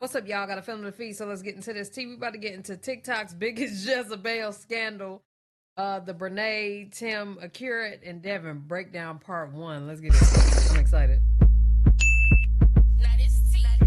What's up, y'all? Got a film to feed, so let's get into this tea. We about to get into TikTok's biggest Jezebel scandal. The BRENAY, Tim, AKIRA, and Devin breakdown part 1. Let's get it. I'm excited.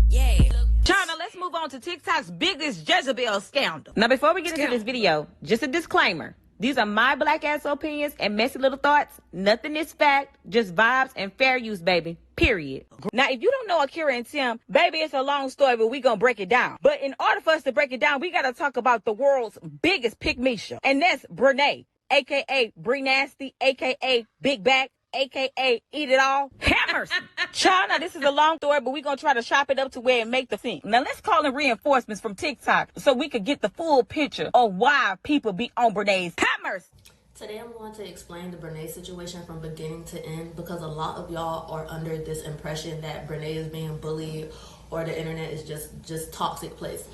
Yeah. China, let's move on to TikTok's biggest Jezebel scandal. Now, before we get into this video, just a disclaimer. These are my black ass opinions and messy little thoughts. Nothing is fact, just vibes and fair use, baby. Period. Now, if you don't know AKIRA and Tim, baby, it's a long story, but we gonna break it down. But in order for us to break it down, we gotta talk about the world's biggest pick-me-show. And that's BRENAY, aka BRENASTY, aka Big Back, aka Eat It All. Hammers! Child, now this is a long story, but we're gonna try to chop it up to where it make the thing. Now let's call in reinforcements from TikTok so we could get the full picture of why people be on BRENAY's hammers. Today I'm going to explain the BRENAY situation from beginning to end, because a lot of y'all are under this impression that BRENAY is being bullied or the internet is just toxic place.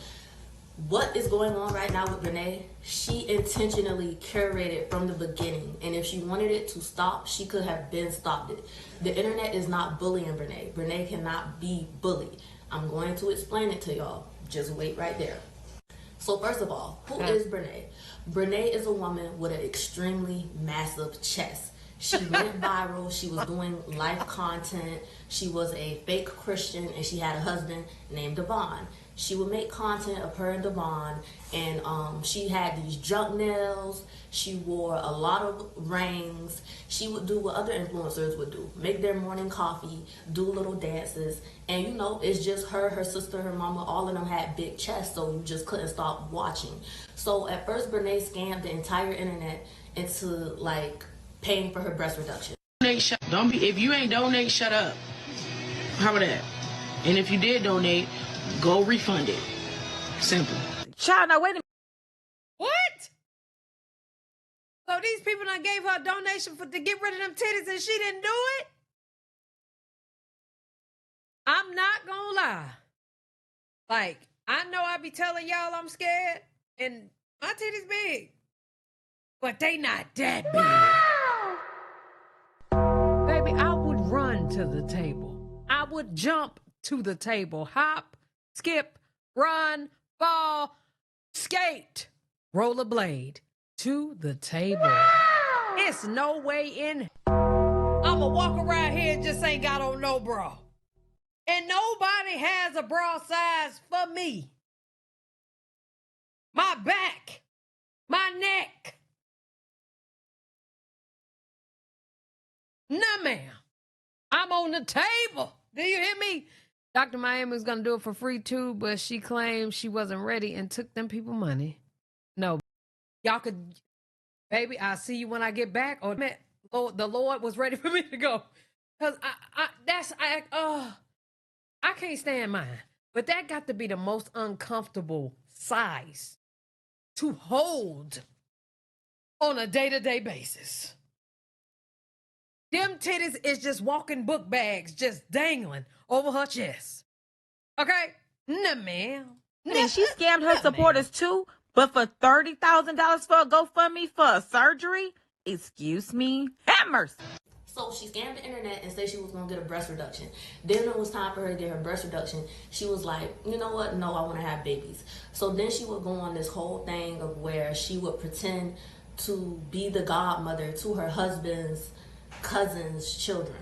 What is going on right now with BRENAY? She intentionally curated from the beginning, and if she wanted it to stop, she could have been stopped it. The internet is not bullying BRENAY. BRENAY cannot be bullied. I'm going to explain it to y'all. Just wait right there. So first of all, who is BRENAY? BRENAY is a woman with an extremely massive chest. She went viral. She was doing life content. She was a fake Christian, and she had a husband named DEVIN. She would make content of her and DEVIN, and she had these junk nails. She wore a lot of rings. She would do what other influencers would do, make their morning coffee, do little dances, and you know, it's just her, her sister, her mama, all of them had big chests, so you just couldn't stop watching. So at first, BRENAY scammed the entire internet into like paying for her breast reduction. Don't be, if you ain't donate, shut up. How about that? And if you did donate, go refund it. Simple. Child, now wait a minute. What? So these people done gave her a donation to get rid of them titties and she didn't do it? I'm not gonna lie. Like, I know I be telling y'all I'm scared, and my titties big, but they not that big. Baby, I would run to the table. I would jump to the table. Hop, skip, run, fall, skate, rollerblade to the table. It's no way in. I'ma walk around here and just ain't got on no bra. And nobody has a bra size for me. My back, my neck. Nah, ma'am. I'm on the table. Do you hear me? Dr. Miami was going to do it for free too, but she claimed she wasn't ready and took them people money. No. Y'all could, baby, I'll see you when I get back. Or the Lord was ready for me to go. Because I can't stand mine. But that got to be the most uncomfortable size to hold on a day-to-day basis. Them titties is just walking book bags, just dangling over her chest. Okay? Nah, ma'am. And she scammed her supporters too, but for $30,000 for a GoFundMe for a surgery? Excuse me? Have mercy. So she scammed the internet and said she was going to get a breast reduction. Then when it was time for her to get her breast reduction, she was like, you know what? No, I want to have babies. So then she would go on this whole thing of where she would pretend to be the godmother to her husband's cousin's children.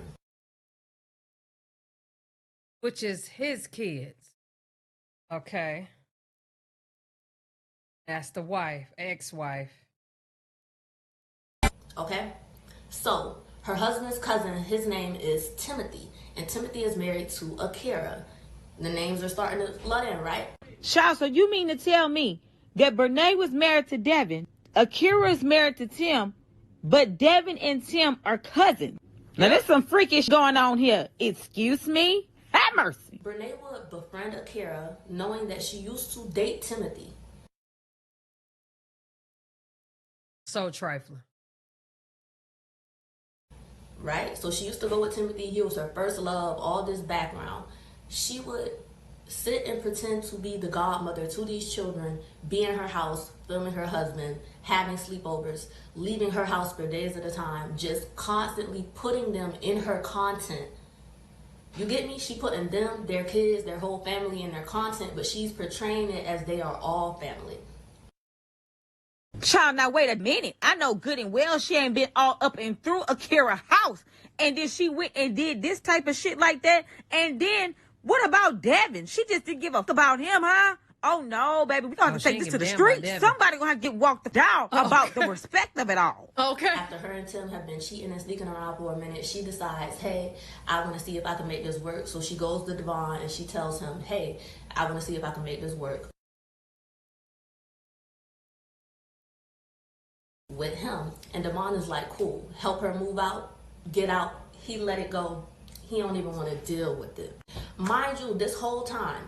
Which is his kids. Okay. That's the wife, ex-wife. Okay? So her husband's cousin, his name is Timothy, and Timothy is married to AKIRA. The names are starting to flood in, right? Child, so you mean to tell me that BRENAY was married to Devin, AKIRA is married to Tim, but Devin and Tim are cousins? Now there's some freakish going on here. Excuse me? Have mercy. BRENAY would befriend AKIRA knowing that she used to date Timothy. So trifling. Right? So she used to go with Timothy. He was her first love, all this background. She would sit and pretend to be the godmother to these children, be in her house, filming her husband, having sleepovers, leaving her house for days at a time, just constantly putting them in her content You get me? She putting them, their kids, their whole family in their content, but she's portraying it as they are all family. Child, now wait a minute. I know good and well she ain't been all up and through Akira's house. And then she went and did this type of shit like that. And then, what about Devin? She just didn't give a fuck about him, huh? Oh, no, baby. We're going to have to take this to the streets. Somebody going to have to get walked down about the respect of it all. Okay. After her and Tim have been cheating and sneaking around for a minute, she decides, hey, I want to see if I can make this work. So she goes to DEVIN and she tells him, hey, I want to see if I can make this work with him. And DEVIN is like, cool, help her move out, get out. He let it go. He don't even want to deal with it. Mind you, this whole time,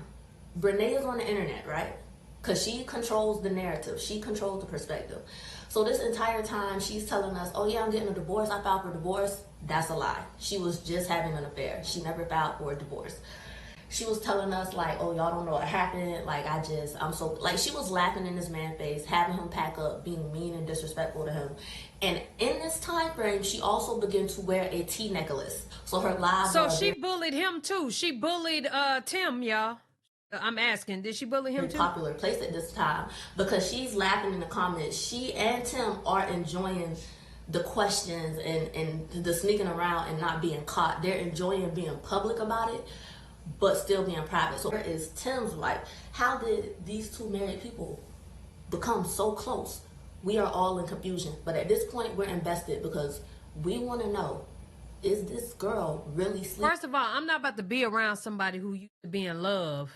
BRENAY is on the internet, right? Because she controls the narrative. She controls the perspective. So this entire time, she's telling us, oh yeah, I'm getting a divorce. I filed for divorce. That's a lie. She was just having an affair. She never filed for a divorce. She was telling us like, oh, y'all don't know what happened. Like, I'm so, like, she was laughing in this man's face, having him pack up, being mean and disrespectful to him. And in this time frame, she also began to wear a T necklace. So her lives. So she bullied him too. She bullied Tim, y'all. I'm asking, did she bully him too? Popular place at this time because she's laughing in the comments. She and Tim are enjoying the questions and the sneaking around and not being caught. They're enjoying being public about it, but still being private. So where is Tim's like, how did these two married people become so close? We are all in confusion. But at this point, we're invested because we want to know, is this girl really sleeping? First of all, I'm not about to be around somebody who used to be in love.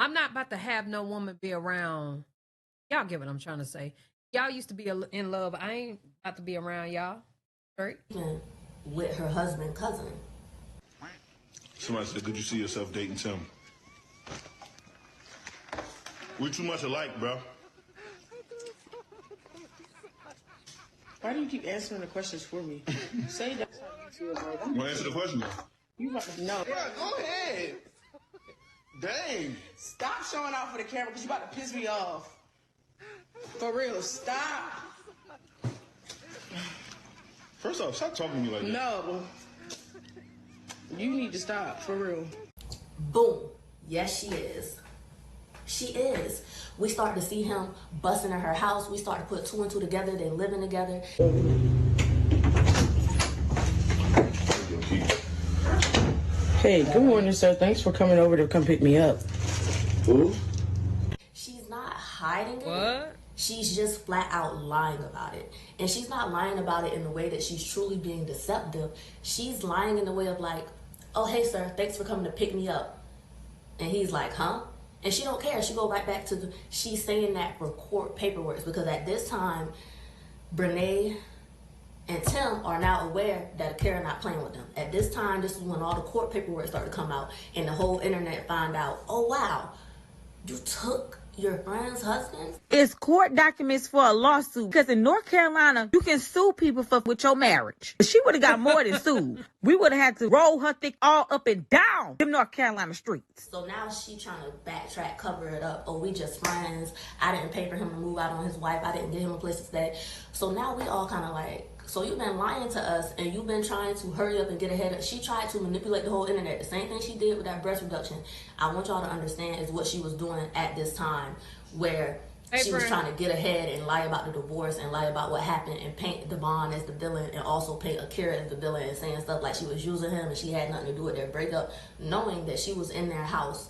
I'm not about to have no woman be around. Y'all get what I'm trying to say. Y'all used to be in love. I ain't about to be around y'all. Right? With her husband, cousin. Somebody said, could you see yourself dating Tim? We're too much alike, bro. Why do you keep answering the questions for me? Say that. Want to answer the question? You about to know. Yeah, go ahead. Dang. Stop showing off for the camera because you about to piss me off. For real, stop. First off, stop talking to me like that. No. You need to stop, for real. Boom. Yes, she is. She is. We start to see him busting in her house. We start to put two and two together. They're living together. Hey, good morning, sir. Thanks for coming over to come pick me up. Who? She's not hiding it. What? She's just flat out lying about it. And she's not lying about it in the way that she's truly being deceptive. She's lying in the way of like, oh, hey, sir, thanks for coming to pick me up. And he's like, huh? And she don't care. She go right back to she's saying that for court paperwork because at this time, BRENAY and Tim are now aware that AKIRA not playing with them. At this time, this is when all the court paperwork started to come out and the whole internet find out, oh, wow, you took your friend's husband? It's court documents for a lawsuit because in North Carolina, you can sue people for with your marriage. She would have got more than sued. We would have had to roll her thick all up and down them North Carolina streets. So now she trying to backtrack, cover it up. Oh, we just friends. I didn't pay for him to move out on his wife. I didn't get him a place to stay. So now we all kind of like, so you've been lying to us and you've been trying to hurry up and get ahead of. She tried to manipulate the whole internet. The same thing she did with that breast reduction. I want y'all to understand is what she was doing at this time where she was trying to get ahead and lie about the divorce and lie about what happened and paint DEVIN as the villain and also paint AKIRA as the villain and saying stuff like she was using him and she had nothing to do with their breakup, knowing that she was in their house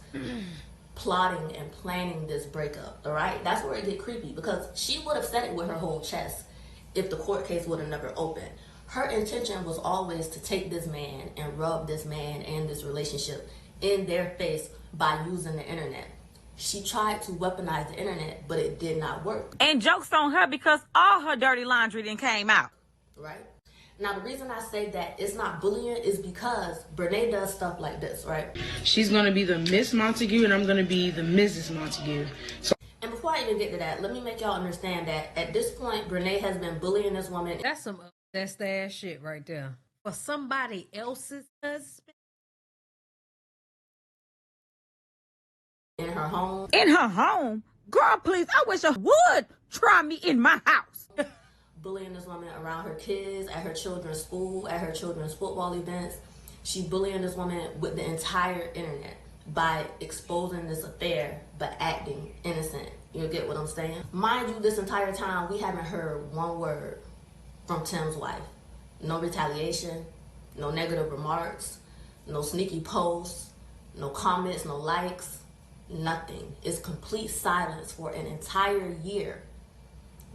plotting and planning this breakup, all right? That's where it get creepy because she would have said it with her whole chest if the court case would have never opened. Her intention was always to take this man and rub this man and this relationship in their face by using the internet. She tried to weaponize the internet, but it did not work. And joke's on her because all her dirty laundry then came out. Right? Now, the reason I say that it's not bullying is because BRENAY does stuff like this, right? She's going to be the Miss Montague and I'm going to be the Mrs. Montague. So and before I even get to that, let me make y'all understand that at this point, BRENAY has been bullying this woman. That's some that's the ass shit right there. For somebody else's husband. In her home. In her home? Girl, please, I wish I would try me in my house. Bullying this woman around her kids, at her children's school, at her children's football events. She's bullying this woman with the entire internet by exposing this affair but acting innocent. You get what I'm saying? Mind you, this entire time we haven't heard one word from Tim's wife. No retaliation, no negative remarks, no sneaky posts, no comments, no likes, nothing. It's complete silence for an entire year.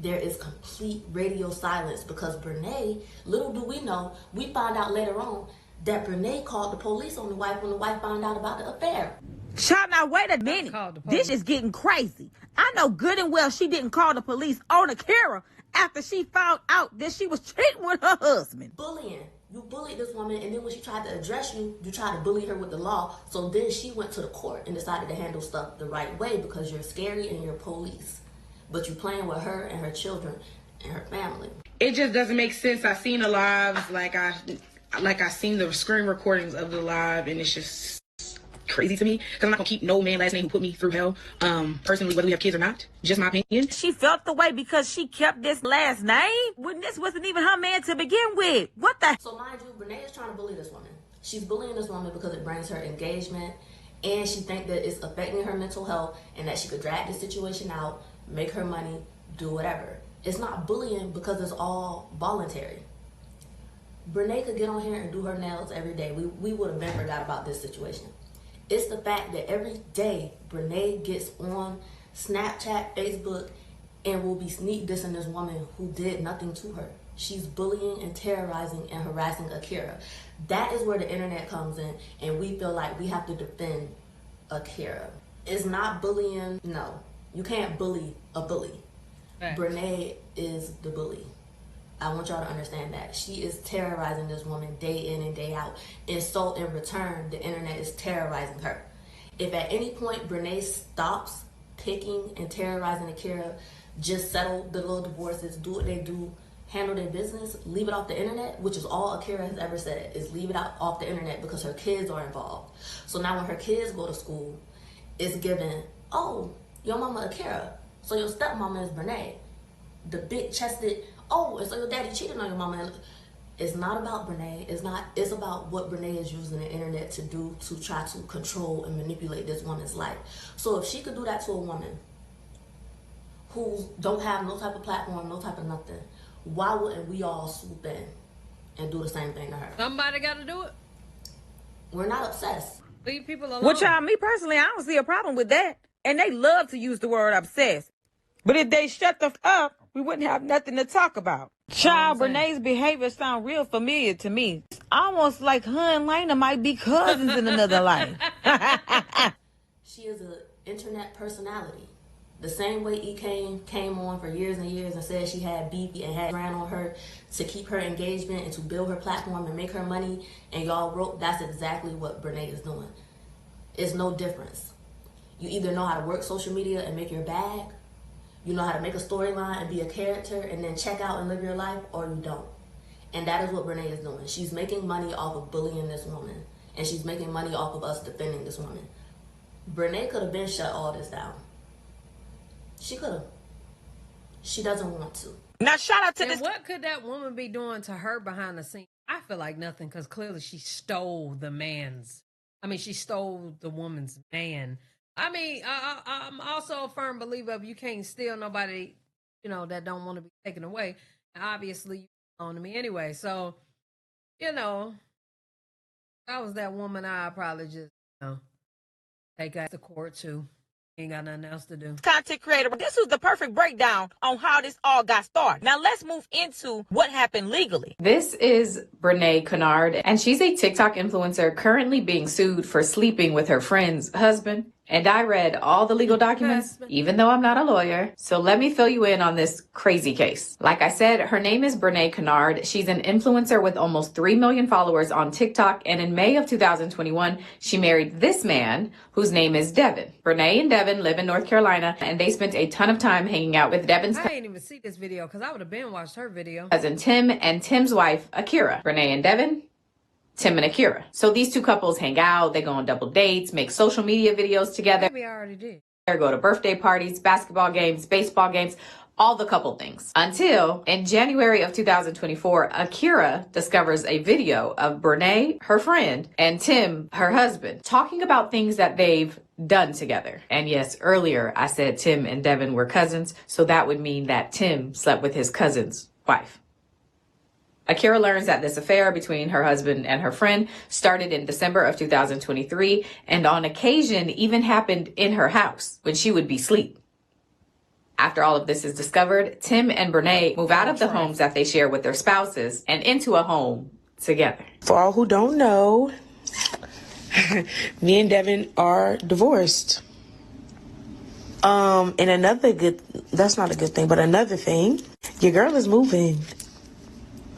There is complete radio silence because BRENAY, little do we know, we found out later on that BRENAY called the police on the wife when the wife found out about the affair. Child, now wait a minute. This is getting crazy. I know good and well she didn't call the police on AKIRA after she found out that she was cheating with her husband. Bullying. You bullied this woman, and then when she tried to address you, you tried to bully her with the law. So then she went to the court and decided to handle stuff the right way because you're scary and you're police. But you're playing with her and her children and her family. It just doesn't make sense. I seen the lives, like I seen the screen recordings of the live, and it's just crazy to me because I'm not gonna keep no man last name who put me through hell. Personally, whether we have kids or not, just my opinion. She felt the way because she kept this last name when this wasn't even her man to begin with. What the? So mind you, BRENAY is trying to bully this woman. She's bullying this woman because it brings her engagement, and she thinks that it's affecting her mental health, and that she could drag this situation out, make her money, do whatever. It's not bullying because it's all voluntary. BRENAY could get on here and do her nails every day. We would have never forgot about this situation. It's the fact that every day BRENAY gets on Snapchat, Facebook, and will be sneak dissing this woman who did nothing to her. She's bullying and terrorizing and harassing AKIRA. That is where the internet comes in, and we feel like we have to defend AKIRA. It's not bullying. No, you can't bully a bully. Right. BRENAY is the bully. I want y'all to understand that. She is terrorizing this woman day in and day out. And so in return, the internet is terrorizing her. If at any point BRENAY stops picking and terrorizing AKIRA, just settle the little divorces, do what they do, handle their business, leave it off the internet, which is all AKIRA has ever said, is leave it out off the internet because her kids are involved. So now when her kids go to school, it's given, oh, your mama AKIRA, so your stepmama is BRENAY. The big chested, oh, and so your daddy cheated on your mama. It's not about BRENAY. It's about what BRENAY is using the internet to do to try to control and manipulate this woman's life. So if she could do that to a woman who don't have no type of platform, no type of nothing, why wouldn't we all swoop in and do the same thing to her? Somebody got to do it. We're not obsessed. Leave people alone. Well, child, me personally, I don't see a problem with that. And they love to use the word obsessed. But if they shut the f up, we wouldn't have nothing to talk about. Child, BRENAY's behavior sound real familiar to me. It's almost like her and Lena might be cousins in another life. She is an internet personality. The same way E came on for years and years and said she had beef and had ran on her to keep her engagement and to build her platform and make her money, and y'all wrote, that's exactly what BRENAY is doing. It's no difference. You either know how to work social media and make your bag, you know how to make a storyline and be a character and then check out and live your life, or you don't. And that is what BRENAY is doing. She's making money off of bullying this woman, and she's making money off of us defending this woman. BRENAY could have been shut all this down. She could have. She doesn't want to. Now shout out to and this. What could that woman be doing to her behind the scenes? I feel like nothing, because clearly she stole she stole the woman's man. I mean, I'm also a firm believer of you can't steal nobody, that don't want to be taken away. Obviously, you belong to me anyway. So, if I was that woman, I'd probably just, take her to court too. Ain't got nothing else to do. Content creator, this was the perfect breakdown on how this all got started. Now let's move into what happened legally. This is BRENAY Kennard, and she's a TikTok influencer currently being sued for sleeping with her friend's husband. And I read all the legal documents, even though I'm not a lawyer. So let me fill you in on this crazy case. Like I said, her name is BRENAY Kennard. She's an influencer with almost 3 million followers on TikTok. And in May of 2021, she married this man whose name is Devin. BRENAY and Devin live in North Carolina, and they spent a ton of time hanging out with Devin's I didn't even see this video because I would have been watched her video. cousin Tim and Tim's wife, AKIRA. BRENAY and Devin, Tim and AKIRA. So these two couples hang out, they go on double dates, make social media videos together. Maybe I already did. Go to birthday parties, basketball games, baseball games, all the couple things. Until in January of 2024, AKIRA discovers a video of BRENAY, her friend, and Tim, her husband, talking about things that they've done together. And yes, earlier I said Tim and Devin were cousins, so that would mean that Tim slept with his cousin's wife. AKIRA learns that this affair between her husband and her friend started in December of 2023, and on occasion even happened in her house when she would be asleep. After all of this is discovered, Tim and BRENAY move out of the homes that they share with their spouses and into a home together. For all who don't know, me and Devin are divorced. And that's not a good thing, but another thing, your girl is moving.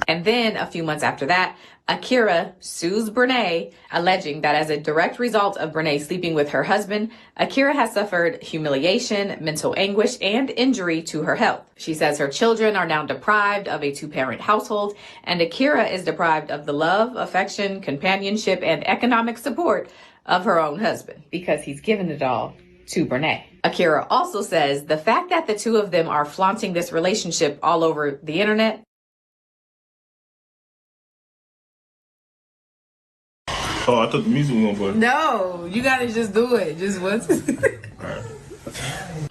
And then a few months after that, AKIRA sues BRENAY, alleging that as a direct result of BRENAY sleeping with her husband, AKIRA has suffered humiliation, mental anguish, and injury to her health. She says her children are now deprived of a two-parent household, and AKIRA is deprived of the love, affection, companionship, and economic support of her own husband because he's given it all to BRENAY. AKIRA also says the fact that the two of them are flaunting this relationship all over the internet. Oh, I thought the music was on, play. No, you gotta just do it. Just once.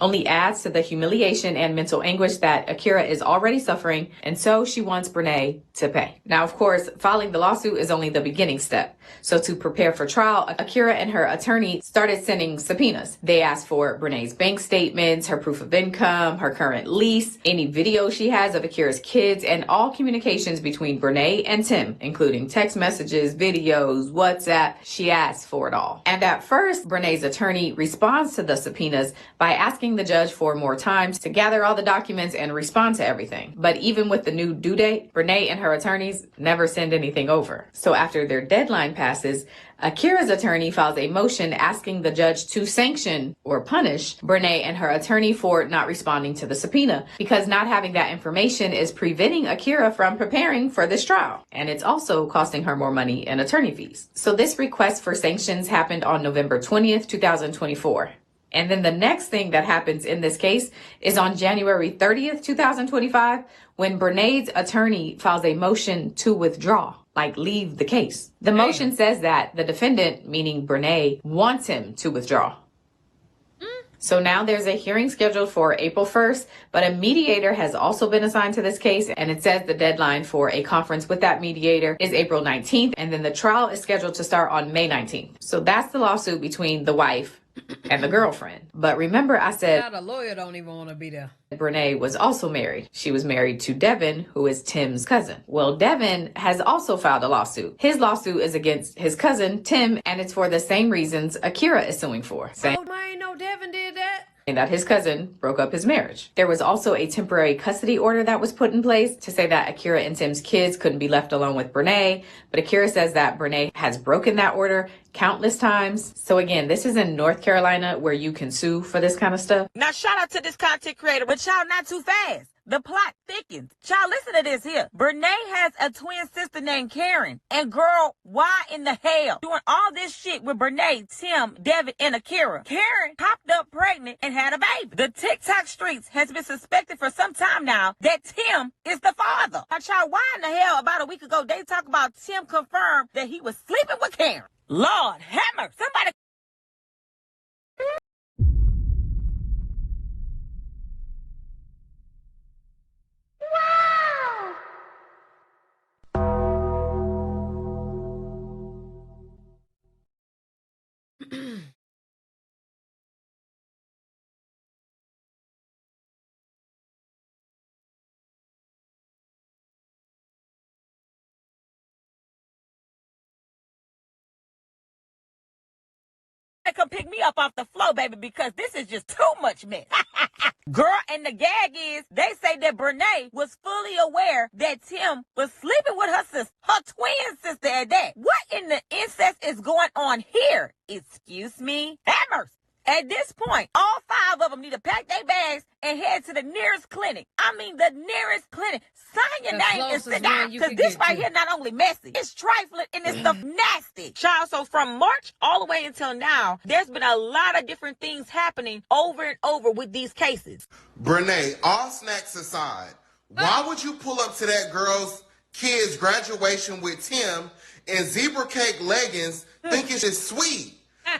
Only adds to the humiliation and mental anguish that AKIRA is already suffering, and so she wants BRENAY to pay. Now, of course, filing the lawsuit is only the beginning step. So to prepare for trial, AKIRA and her attorney started sending subpoenas. They asked for BRENAY's bank statements, her proof of income, her current lease, any video she has of AKIRA's kids, and all communications between BRENAY and Tim, including text messages, videos, WhatsApp. She asked for it all. And at first, BRENAY's attorney responds to the subpoenas by asking the judge for more time to gather all the documents and respond to everything. But even with the new due date, BRENAY and her attorneys never send anything over. So after their deadline passes, AKIRA's attorney files a motion asking the judge to sanction or punish BRENAY and her attorney for not responding to the subpoena, because not having that information is preventing AKIRA from preparing for this trial. And it's also costing her more money in attorney fees. So this request for sanctions happened on November 20th, 2024. And then the next thing that happens in this case is on January 30th, 2025, when BRENAY's attorney files a motion to withdraw, like leave the case. The motion says that the defendant, meaning BRENAY, wants him to withdraw. So now there's a hearing scheduled for April 1st, but a mediator has also been assigned to this case, and it says the deadline for a conference with that mediator is April 19th, and then the trial is scheduled to start on May 19th. So that's the lawsuit between the wife and the girlfriend. But remember I said the lawyer don't even want to be there. BRENAY was also married. She was married to Devin, who is Tim's cousin. Well, Devin has also filed a lawsuit. His lawsuit is against his cousin, Tim, and it's for the same reasons AKIRA is suing for. Oh, I ain't know Devin did that. And that his cousin broke up his marriage. There was also a temporary custody order that was put in place to say that AKIRA and Tim's kids couldn't be left alone with BRENAY, but AKIRA says that BRENAY has broken that order countless times. So again, this is in North Carolina where you can sue for this kind of stuff. Now shout out to this content creator, but y'all not too fast. The plot thickens. Y'all listen to this here. BRENAY has a twin sister named Karen. And girl, why in the hell doing all this shit with BRENAY, Tim, Devin, and AKIRA? Karen popped up pregnant and had a baby. The TikTok streets has been suspected for some time now that Tim is the father. Now child, why in the hell about a week ago they talk about Tim confirmed that he was sleeping with Karen? Lord, hammer, somebody. Come pick me up off the floor, baby, because this is just too much mess. Girl, and the gag is, they say that BRENAY was fully aware that Tim was sleeping with her sister, her twin sister at that. What in the incest is going on here? Excuse me? Hammers! At this point, all 5 of them need to pack their bags and head to the nearest clinic. I mean, the nearest clinic. Sign your name and sit down. Because this right here not only messy, it's trifling and it's stuff nasty. Child, so from March all the way until now, there's been a lot of different things happening over and over with these cases. BRENAY, all snacks aside, why would you pull up to that girl's kid's graduation with Tim in zebra cake leggings thinking shit's sweet?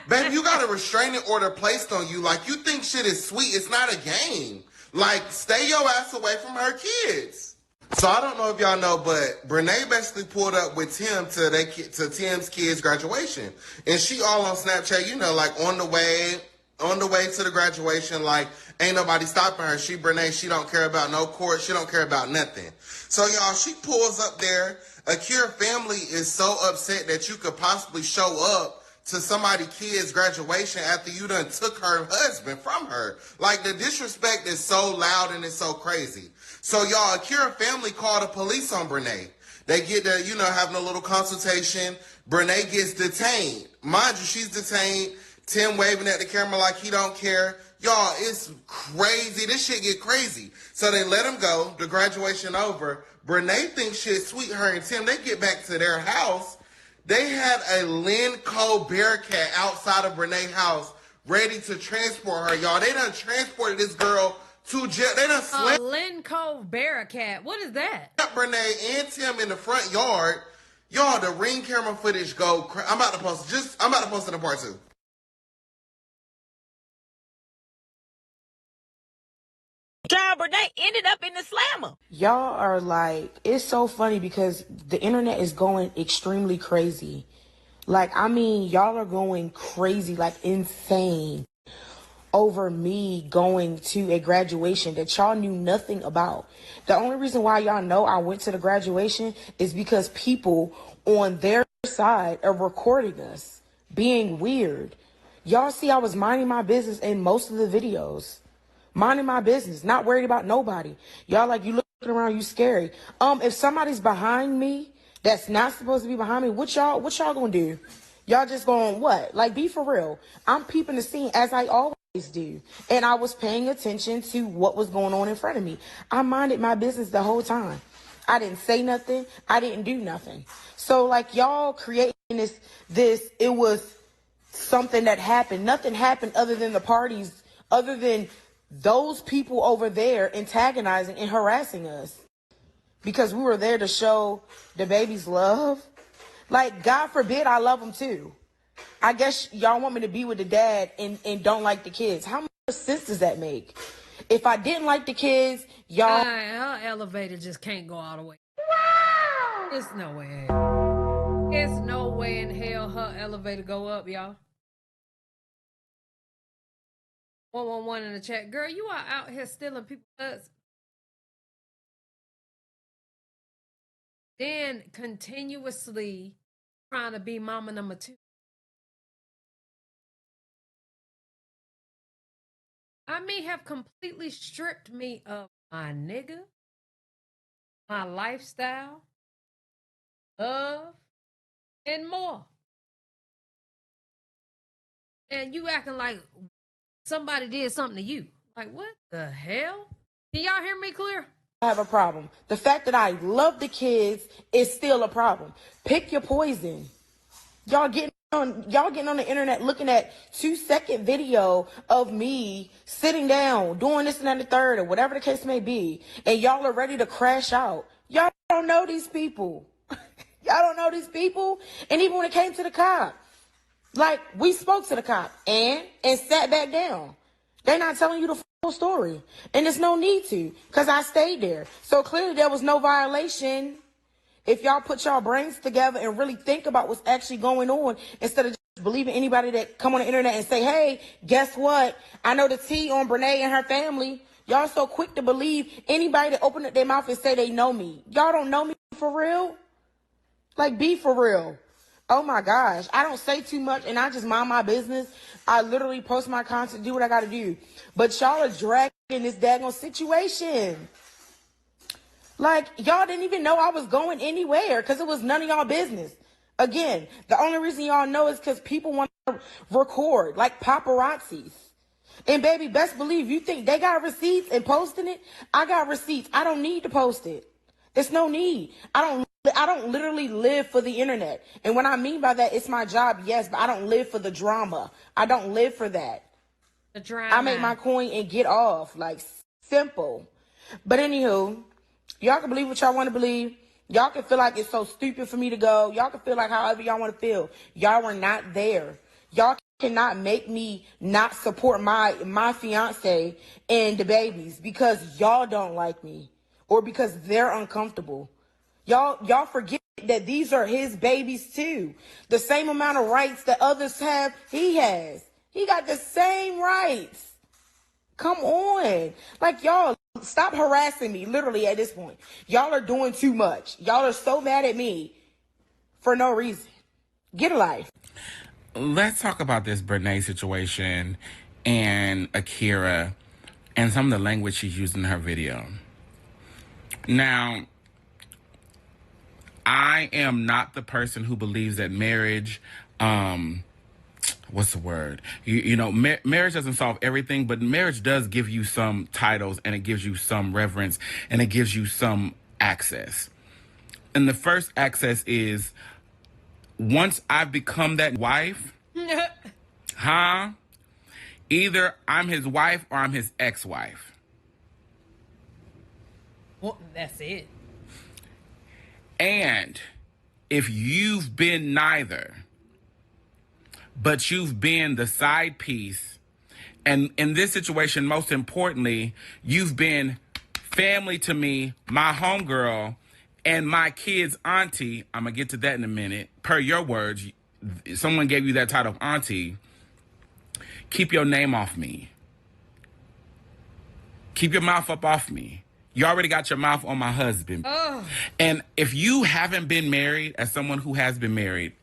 Baby, you got a restraining order placed on you. Like, you think shit is sweet. It's not a game. Like, stay your ass away from her kids. So I don't know if y'all know, but BRENAY basically pulled up with Tim to Tim's kids' graduation. And she all on Snapchat, you know, like on the way to the graduation, like ain't nobody stopping her. She BRENAY, she don't care about no court, she don't care about nothing. So y'all, she pulls up there. AKIRA family is so upset that you could possibly show up to somebody's kid's graduation after you done took her husband from her. Like, the disrespect is so loud and it's so crazy. So y'all, AKIRA family called the police on BRENAY. They get there, you know, having a little consultation. BRENAY gets detained. Mind you, she's detained. Tim waving at the camera like he don't care. Y'all, it's crazy. This shit get crazy. So they let him go. The graduation over. BRENAY thinks shit's sweet. Her and Tim, they get back to their house. They had a Lincoln Bearcat outside of BRENAY's house ready to transport her, y'all. They done transported this girl to jail. They done slammed Lincoln Bearcat. What is that? BRENAY and Tim in the front yard. Y'all, the Ring camera footage go I'm about to post it in part 2. Child, BRENAY ended up in the slammer. Y'all are like, it's so funny because the internet is going extremely crazy. Like, I mean, y'all are going crazy, like insane over me going to a graduation that y'all knew nothing about. The only reason why y'all know I went to the graduation is because people on their side are recording us being weird. Y'all see I was minding my business in most of the videos. Minding my business, not worried about nobody. Y'all like, you looking around, you scary. If somebody's behind me that's not supposed to be behind me, what y'all gonna do? Y'all just going, what? Like, be for real. I'm peeping the scene as I always do. And I was paying attention to what was going on in front of me. I minded my business the whole time. I didn't say nothing. I didn't do nothing. So like, y'all creating this, it was something that happened. Nothing happened other than the parties, other than those people over there antagonizing and harassing us because we were there to show the babies love. Like, God forbid I love them too. I guess y'all want me to be with the dad and don't like the kids. How much sense does that make? If I didn't like the kids, y'all... Her elevator just can't go all the way. It's no way. It's no way in hell her elevator go up, y'all. 111 in the chat. Girl, you are out here stealing people's husbands. Then continuously trying to be mama number 2. I may have completely stripped me of my nigga, my lifestyle, love, and more. And you acting like somebody did something to you. Like, what the hell? Can y'all hear me clear? I have a problem. The fact that I love the kids is still a problem. Pick your poison. Y'all getting on the internet looking at 2-second video of me sitting down, doing this and that and the third, or whatever the case may be, and y'all are ready to crash out. Y'all don't know these people. Y'all don't know these people. And even when it came to the cop, like, we spoke to the cop and sat back down. They're not telling you the full story. And there's no need to, because I stayed there. So clearly there was no violation. If y'all put y'all brains together and really think about what's actually going on, instead of just believing anybody that come on the internet and say, hey, guess what? I know the tea on BRENAY and her family. Y'all so quick to believe anybody that open up their mouth and say they know me. Y'all don't know me for real? Like, be for real. Oh my gosh, I don't say too much and I just mind my business. I literally post my content, do what I gotta do. But y'all are dragging this daggone situation. Like, y'all didn't even know I was going anywhere because it was none of y'all business. Again, the only reason y'all know is because people want to record, like paparazzis. And baby, best believe you think they got receipts and posting it. I got receipts. I don't need to post it. It's no need. I don't literally live for the internet. And what I mean by that, it's my job, yes, but I don't live for the drama. I don't live for that. The drama. I make my coin and get off. Like, simple. But anywho, y'all can believe what y'all want to believe. Y'all can feel like it's so stupid for me to go. Y'all can feel like however y'all want to feel. Y'all were not there. Y'all cannot make me not support my fiance and the babies because y'all don't like me or because they're uncomfortable. Y'all forget that these are his babies too. The same amount of rights that others have, he has. He got the same rights. Come on. Like, y'all, stop harassing me, literally, at this point. Y'all are doing too much. Y'all are so mad at me for no reason. Get a life. Let's talk about this BRENAY situation and AKIRA and some of the language she's used in her video. Now, I am not the person who believes that marriage, what's the word? Marriage doesn't solve everything, but marriage does give you some titles and it gives you some reverence and it gives you some access. And the first access is once I've become that wife, either I'm his wife or I'm his ex-wife. Well, that's it. And if you've been neither, but you've been the side piece, and in this situation, most importantly, you've been family to me, my homegirl, and my kid's auntie. I'm going to get to that in a minute. Per your words, someone gave you that title of auntie. Keep your name off me. Keep your mouth up off me. You already got your mouth on my husband. Oh. And if you haven't been married, as someone who has been married,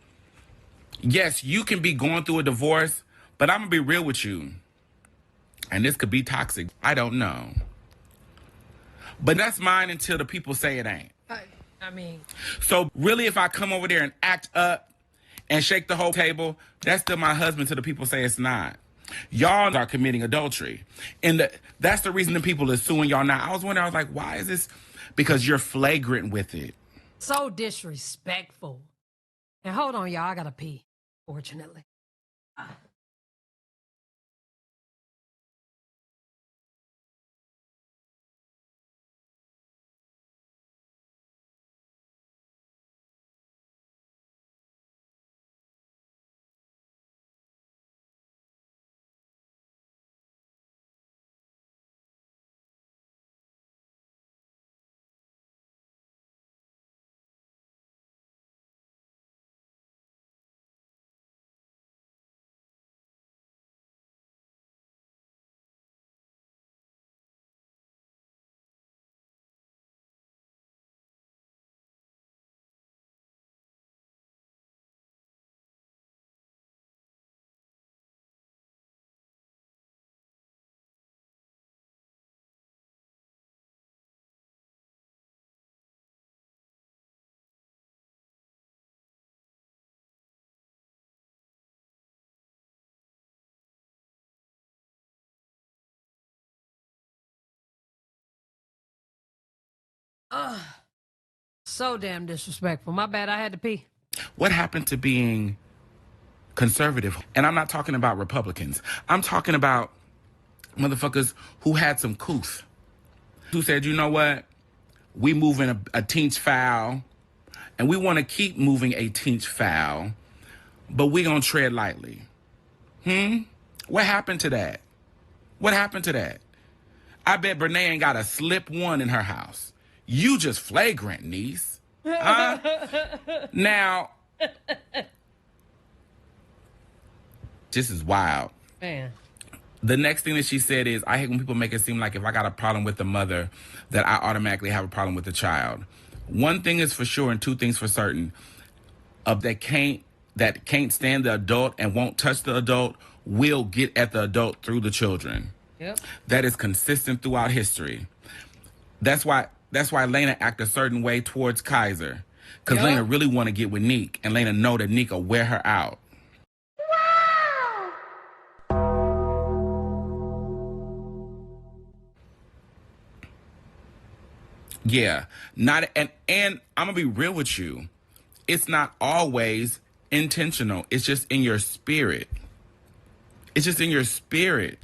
yes, you can be going through a divorce, but I'm going to be real with you. And this could be toxic. I don't know. But that's mine until the people say it ain't. I mean. So really, if I come over there and act up and shake the whole table, that's still my husband till the people say it's not. Y'all are committing adultery. And that's the reason the people are suing y'all now. I was wondering, I was like, why is this? Because you're flagrant with it. So disrespectful. And hold on, y'all. I got to pee, fortunately. Ugh. So damn disrespectful. My bad. I had to pee. What happened to being conservative? And I'm not talking about Republicans. I'm talking about motherfuckers who had some couth. Who said, you know what? We moving a teench foul, and we want to keep moving a teench foul, but we gonna tread lightly. What happened to that? What happened to that? I bet BRENAY ain't got a slip one in her house. You just flagrant, niece. Now, this is wild. Man. The next thing that she said is, I hate when people make it seem like if I got a problem with the mother, that I automatically have a problem with the child. One thing is for sure and two things for certain. That can't stand the adult and won't touch the adult will get at the adult through the children. Yep. That is consistent throughout history. That's why Lena acted a certain way towards Kaiser. Because Lena really want to get with Neek, and Lena know that Neek will wear her out. Yeah, not and I'm gonna be real with you. It's not always intentional. It's just in your spirit. It's just in your spirit.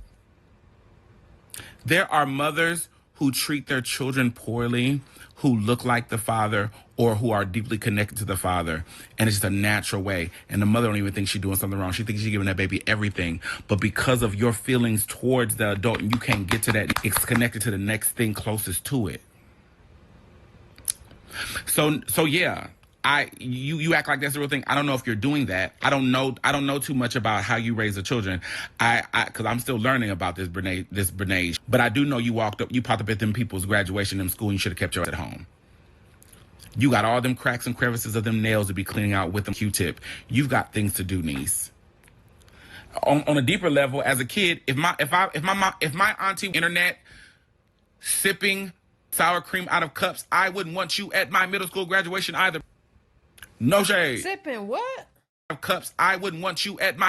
There are mothers who treat their children poorly, who look like the father, or who are deeply connected to the father, and it's just a natural way. And the mother don't even think she's doing something wrong. She thinks she's giving that baby everything. But because of your feelings towards the adult, and you can't get to that, it's connected to the next thing closest to it. So yeah, you act like that's the real thing. I don't know if you're doing that. I don't know too much about how you raise the children. Cause I'm still learning about this BRENAY. But I do know you popped up at them people's graduation, them school, and you should have kept yours at home. You got all them cracks and crevices of them nails to be cleaning out with a Q-tip. You've got things to do, niece. On a deeper level, as a kid, if my auntie internet sipping sour cream out of cups, I wouldn't want you at my middle school graduation either. No shade. Sipping what? Of cups, I wouldn't want you at my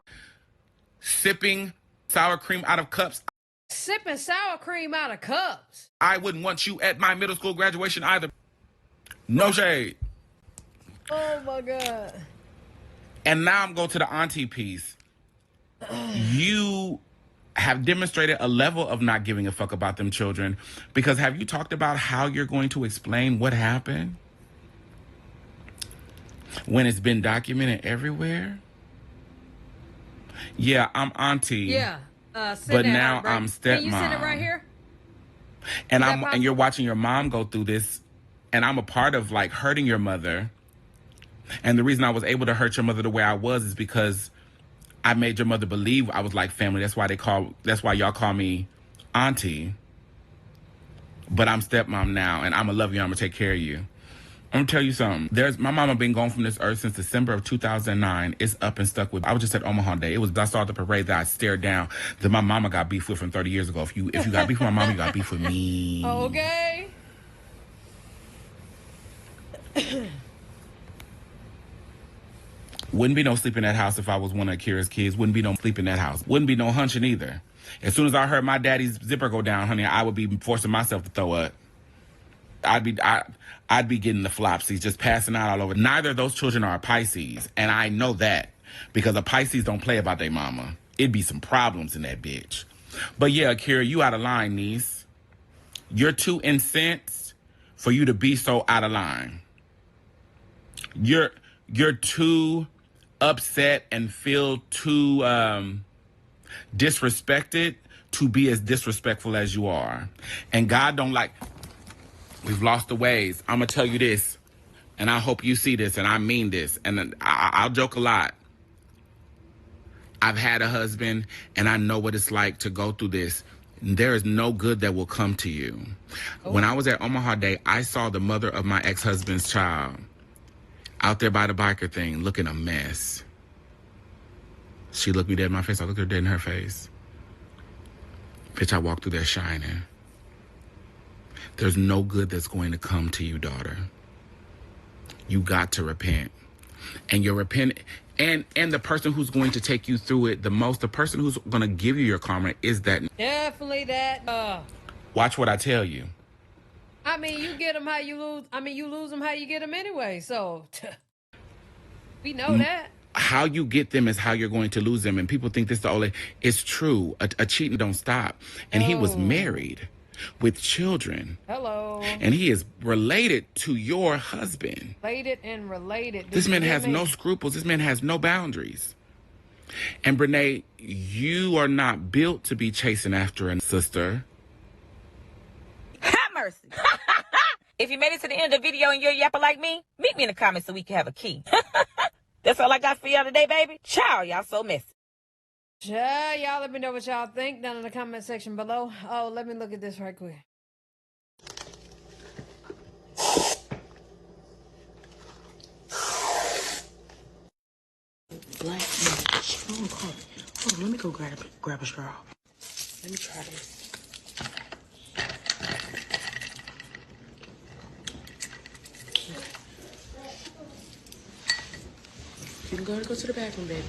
sipping sour cream out of cups. Sipping sour cream out of cups. I wouldn't want you at my middle school graduation either. No shade. Oh my God. And now I'm going to the auntie piece. You have demonstrated a level of not giving a fuck about them children, because have you talked about how you're going to explain what happened when it's been documented everywhere? Yeah, I'm auntie. Yeah. But now I'm stepmom. Can you send it right here? And you're watching your mom go through this, and I'm a part of like hurting your mother. And the reason I was able to hurt your mother the way I was is because I made your mother believe I was like family. That's why y'all call me auntie. But I'm stepmom now, and I'm gonna love you. I'm gonna take care of you. I'm gonna tell you something. My mama been gone from this earth since December of 2009. It's up and stuck with. I was just at Omaha Day. I saw the parade that I stared down that my mama got beef with from 30 years ago. If you got beef with my mama, you got beef with me. Okay. Wouldn't be no sleep in that house if I was one of Akira's kids. Wouldn't be no sleep in that house. Wouldn't be no hunching either. As soon as I heard my daddy's zipper go down, honey, I would be forcing myself to throw up. I'd be getting the flopsies, just passing out all over. Neither of those children are Pisces, and I know that because the Pisces don't play about their mama. It'd be some problems in that bitch. But yeah, Akira, you out of line, niece. You're too incensed for you to be so out of line. You're too upset and feel too disrespected to be as disrespectful as you are. And God don't like... We've lost the ways. I'm going to tell you this, and I hope you see this, and I mean this, and I'll joke a lot. I've had a husband, and I know what it's like to go through this. There is no good that will come to you. Oh. When I was at Omaha Day, I saw the mother of my ex-husband's child out there by the biker thing, looking a mess. She looked me dead in my face. I looked her dead in her face. Bitch, I walked through there shining. There's no good that's going to come to you, daughter. You got to repent. And you're repenting. And the person who's going to take you through it the most, the person who's going to give you your karma is that. Definitely that. Watch what I tell you. I mean, you get them how you lose. I mean, you lose them how you get them anyway. So we know that. How you get them is how you're going to lose them. And people think this the only. It's true. A cheating don't stop. And he was married with children. Hello. And he is related to your husband. Related and related. This man has no scruples. This man has no boundaries. And BRENAY, you are not built to be chasing after a sister. Have mercy. If you made it to the end of the video and you're a yapper like me, meet me in the comments so we can have a key. That's all I got for y'all today, baby. Ciao, y'all so messy. Yeah, y'all let me know what y'all think down in the comment section below. Oh, let me look at this right quick. Black and strong coffee. Hold on, let me go grab a straw. Let me try this. You can go to the bathroom, baby.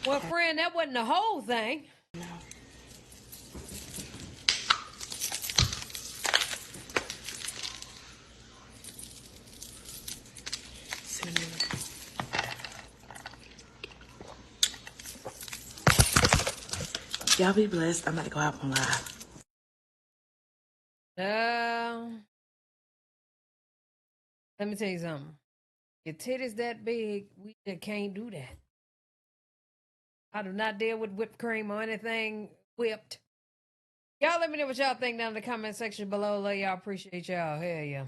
Well, friend, that wasn't the whole thing. No. Cinnamon. Y'all be blessed. I'm about to go out on live. Let me tell you something. Your titties that big, we just can't do that. I do not deal with whipped cream or anything whipped. Y'all let me know what y'all think down in the comment section below. Love y'all. Appreciate y'all. Hell yeah.